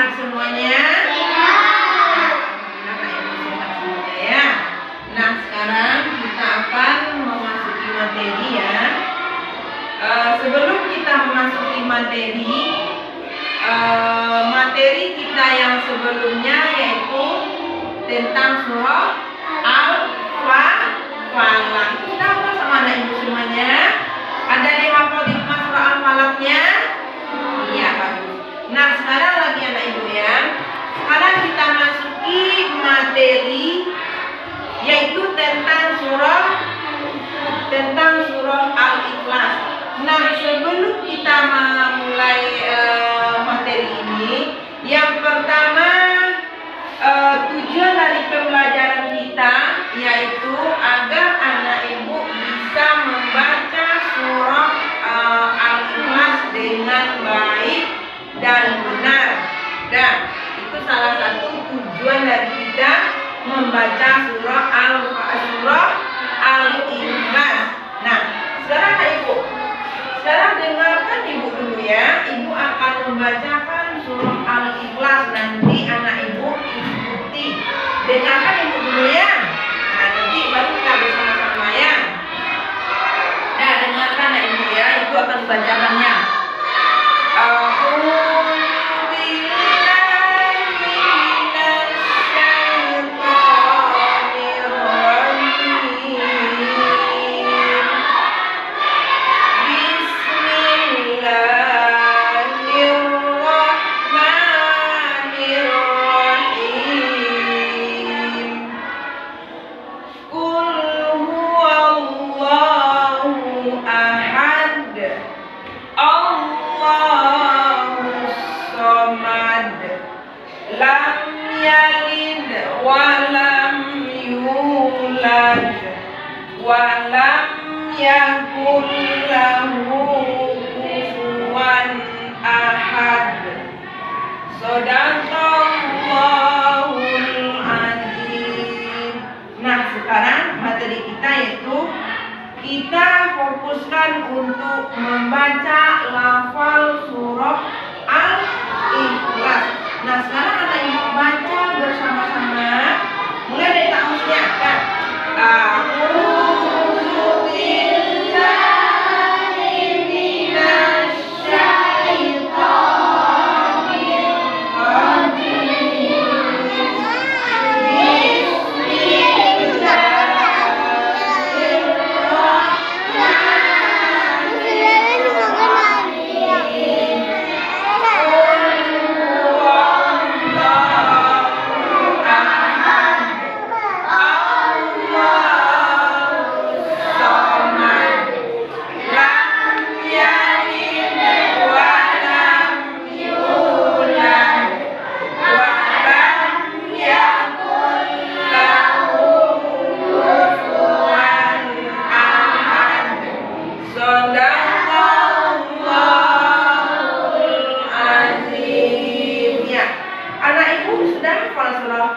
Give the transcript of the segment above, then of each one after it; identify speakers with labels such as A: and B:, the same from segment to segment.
A: sehat semuanya? Sehat. Anak ibu sehat semuanya ya. Nah, sekarang kita akan memasuki materi ya. Sebelum kita memasuki materi kita yang sebelumnya yaitu tentang surah Al-Falaq. Kita hafal sama anak ibu semuanya? Ada yang hafal di rumah surah Al-Falaqnya? Iya, bagus. Nah, sekarang lagi anak ibu ya. Sekarang kita masuki materi yaitu tentang surah Al-Ikhlas. Nah, sebelum kita memulai materi ini, yang pertama tujuan dari pembelajaran kita yaitu agar anak ibu bisa membaca surah Al-Ikhlas dengan baik dan benar. Dan itu salah satu tujuan dari kita membaca surah Al-Ikhlas. Nah, sekarang anak ibu, sekarang dengarkan ibu dulu ya. Ibu akan membacakan surah Al-Ikhlas. Nanti anak ibu ikuti. Dengarkan ibu dulu ya. Nah, nanti baru kita bersama-sama ya. Nah, dengarkan anak ibu ya. Ibu akan membacakannya. Walam yakul lahu kufuwan ahad. Shadaqallahul azim. Nah, sekarang materi kita yaitu kita fokuskan untuk membaca lafal surah Al-Ikhlas. Nah, sekarang anak ibu baca bersama-sama. Mulai dari ta'awuznya kan.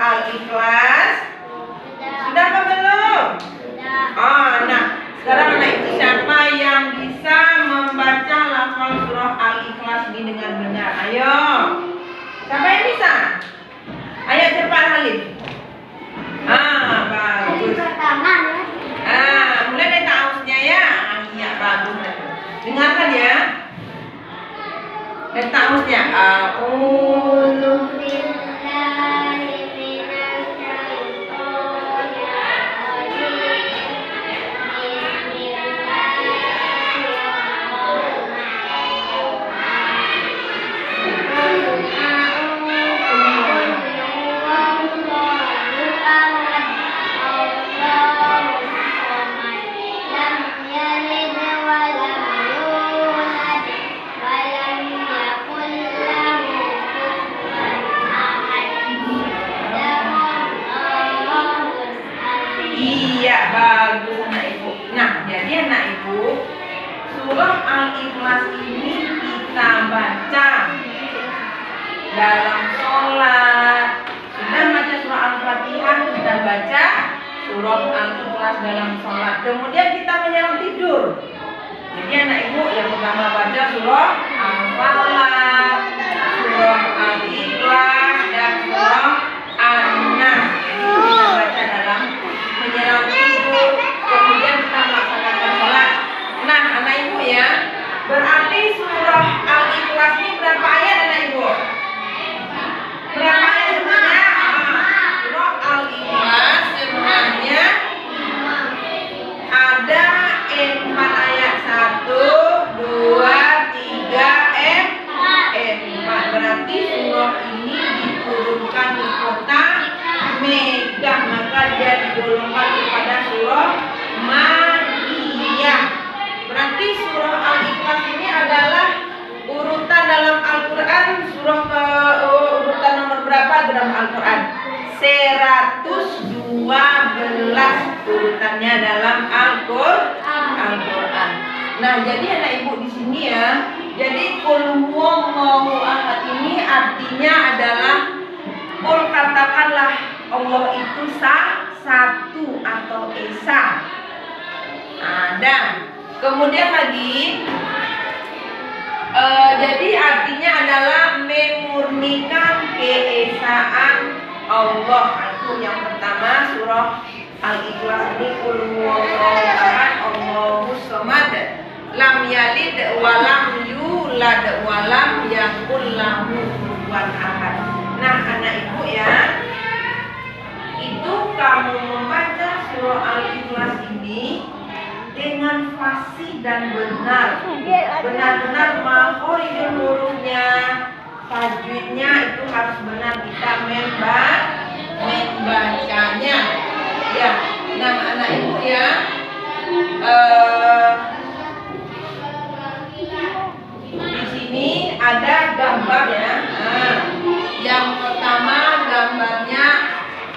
A: Al-Ikhlas sudah apa belum? Nah, sekarang anak ibu siapa yang bisa membaca lafal surah Al-Ikhlas ini dengan benar? Ayo, siapa yang bisa? Ayo cepat Halid. Bagus. Mulai dari ta'awuznya ya. Iya, bagus. Dengarkan ya. Dan ta'awuznya. Iya, bagus anak ibu. Nah, jadi anak ibu, surah Al-Ikhlas ini kita baca dalam sholat. Sudah baca surah Al-Fatihah, sudah baca surah Al-Ikhlas dalam sholat. Kemudian kita menjelang tidur. Jadi anak ibu yang pertama baca surah Al-Falaq, surah Al-Ikhlas, dia digolongkan kepada surah Makkiyah. Berarti surah Al-Ikhlas ini adalah urutan dalam Al-Quran urutan nomor berapa dalam Al-Quran? 112 urutannya dalam Al-Quran. Nah, jadi anak ibu di sini ya. Jadi qul huwallahu ahad ini artinya adalah qul katakanlah Allah itu satu atau esa. Dan kemudian lagi jadi artinya adalah memurnikan keesaan Allah. Itu yang pertama surah Al-Ikhlas ini qul huwallahu ahad Allahus samad lam yalid wa lam yulad wa lam yakul lahu kufuwan ahad. Nah, anak ibu ya, itu kamu membaca surah Al-Ikhlas ini dengan fasih dan benar-benar makhorijul hurufnya, tajwidnya itu harus benar, kita membacanya ya. Nah, anak ibu ya, di sini ada gambar ya. Yang pertama gambarnya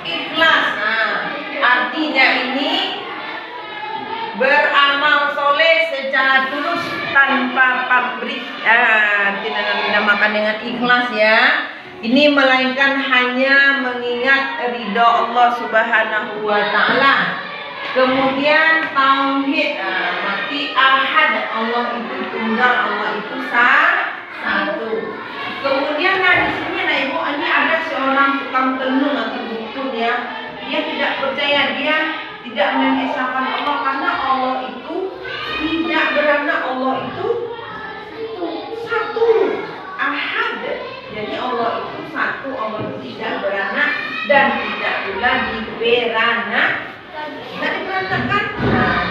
A: ikhlas. Artinya ini beramal soleh secara tulus tanpa pabrik. Tidak dinamakan dengan ikhlas ya. Ini melainkan hanya mengingat ridho Allah Subhanahu wa taala. Kemudian tauhid, berarti ahad, Allah itu tunggal, Allah itu satu. Kemudian di sini nah ibu, ini ada seorang tukang tenun atau dukun ya. Dia tidak percaya, dia tidak mengesahkan Allah karena Allah itu tidak beranak, Allah itu satu, ahad. Jadi Allah itu satu, Allah itu tidak beranak dan tidak pula diberanak. Tidak diberanakan.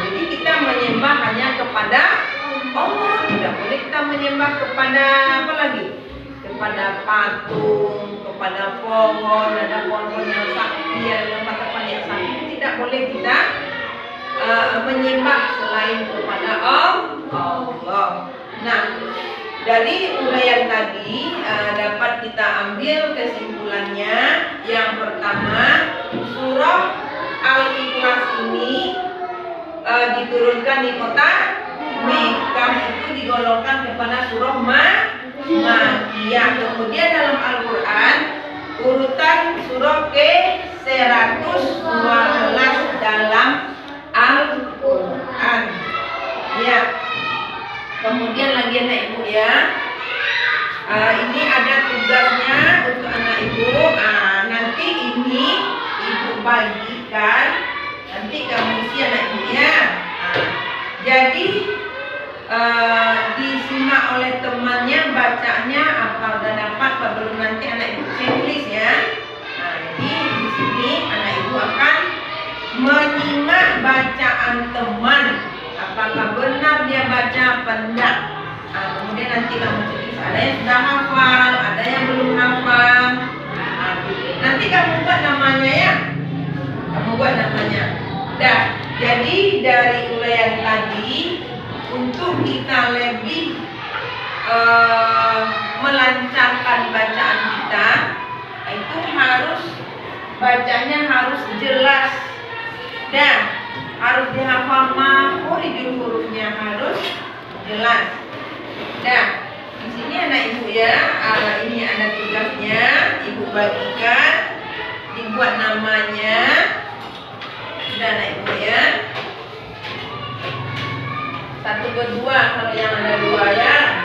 A: Jadi kita menyembah hanya kepada Allah, tidak boleh kita menyembah kepada apa lagi? Kepada patung, kepada pohon, ada pohon yang sakti, ada tempat-tempat yang sakti, tidak boleh kita menyembah selain kepada Allah. Nah, dari uraian tadi dapat kita ambil kesimpulannya. Yang pertama, surah Al-Ikhlas ini diturunkan di kota Mekah, itu digolongkan kepada surah Makkiyah. Kemudian dalam Al-Quran urutan surah ke-112 dalam Al-Quran ya. Kemudian lagi anak ibu ya, ini ada tugasnya untuk anak ibu. Nanti ini ibu bagikan, nanti kamu isi anak ibu ya. Jadi disimak oleh temannya, bacanya apa dan dapat apa belum, nanti anak ibu checklist ya. Jadi di sini anak ibu akan menyimak bacaan teman, apakah benar dia baca apa enggak. Kemudian nanti kamu checklist, ada yang sudah hafal, ada yang belum hafal. Nanti kamu buat namanya ya, kamu buat namanya. Dah, jadi dari uraian tadi, untuk kita lebih melancarkan bacaan kita, itu harus bacanya harus jelas dan harus dihafal, makhorijul hurufnya harus jelas. Nah, di sini anak ibu ya, ini ada tugasnya, ibu bagikan, dibuat namanya, dan anak ibu ya. 1, 2 kalau yang ada 2 ya.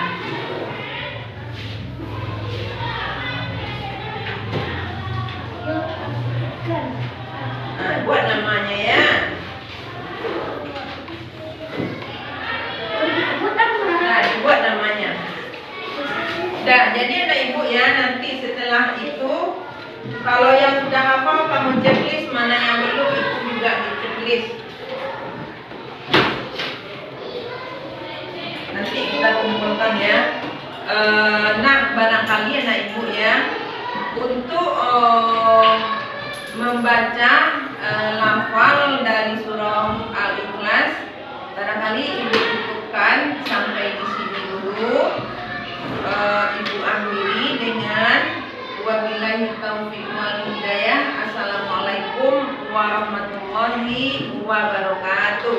A: Buat namanya ya. Dibuat namanya. Dah, jadi anak ibu ya, nanti setelah itu kalau yang sudah hafal kamu checklist, mana yang belum itu juga di checklist. Nanti kita kumpulkan ya. Nah, barangkali anak ibu ya, untuk membaca lafal dari surah Al-Ikhlas. Barangkali ibu cukupkan sampai di sini dulu. Ibu akhiri dengan wabillahi taufiq wal hidayah. Assalamualaikum warahmatullahi wabarakatuh.